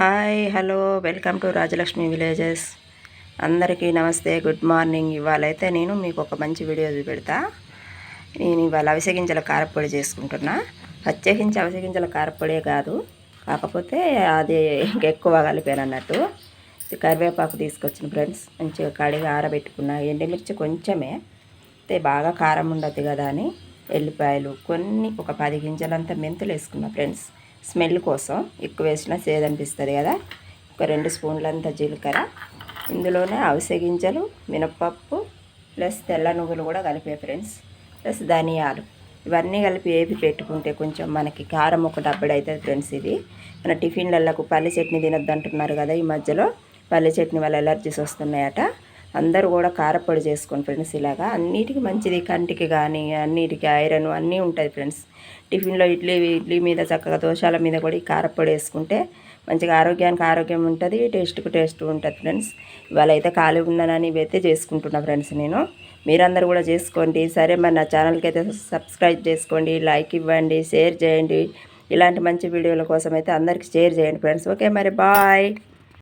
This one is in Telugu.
Hi hello welcome to Rajalakshmi villages. అందరికీ నమస్తే, గుడ్ మార్నింగ్. ఇవాళ అయితే నేను మీకు ఒక మంచి వీడియో చూపెడతా. నేను ఇవాళ అవిసె గింజల కారపొడి చేసుకుంటున్నా. ప్రత్యేకించి అవిసె గింజల కారపొడే కాదు, కాకపోతే అది ఎక్కువ కలిపాను అన్నట్టు. కరివేపాకు తీసుకొచ్చిన ఫ్రెండ్స్, మంచిగా కడిగి ఆరబెట్టుకున్నా. ఎండుమిర్చి కొంచెమే, బాగా కారం ఉండదు కదా అని ఎల్లిపాయలు కొన్ని, ఒక 10 గింజలంతా మెంతులు వేసుకున్నా ఫ్రెండ్స్. స్మెల్ కోసం ఎక్కువ వేసినా సేదనిపిస్తుంది కదా. ఒక 2 స్పూన్లంత జీలకర్ర, ఇందులోనే అవిసె గింజలు, మినప్పప్పు ప్లస్ తెల్ల నువ్వులు కూడా కలిపే ఫ్రెండ్స్, ప్లస్ ధనియాలు. ఇవన్నీ కలిపి వేపి పెట్టుకుంటే కొంచెం మనకి కారం ఒక డబ్బడి అవుతుంది ఫ్రెండ్స్. ఇది మన టిఫిన్లకు పల్లి చట్నీ తినొద్దు అంటున్నారు కదా ఈ మధ్యలో. పల్లి చట్నీ వల్ల ఎలర్జీస్ వస్తున్నాయట. అందరూ కూడా కారపొడి చేసుకోండి ఫ్రెండ్స్. ఇలాగా అన్నిటికీ మంచిది, కంటికి కానీ అన్నిటికీ ఐరన్ అన్నీ ఉంటుంది ఫ్రెండ్స్. టిఫిన్లో ఇడ్లీ మీద చక్కగా దోశల మీద కూడా ఈ కారపొడి వేసుకుంటే మంచిగా ఆరోగ్యానికి ఆరోగ్యం ఉంటుంది, టేస్ట్కు టేస్ట్ ఉంటుంది ఫ్రెండ్స్. ఇవాళ అయితే ఖాళీ ఉన్నానని ఇవైతే చేసుకుంటున్నా ఫ్రెండ్స్ నేను. మీరందరూ కూడా చేసుకోండి. సరే, మరి నా ఛానల్కి అయితే సబ్స్క్రైబ్ చేసుకోండి, లైక్ ఇవ్వండి, షేర్ చేయండి. ఇలాంటి మంచి వీడియోల కోసం అయితే అందరికీ షేర్ చేయండి ఫ్రెండ్స్. ఓకే మరి, బాయ్.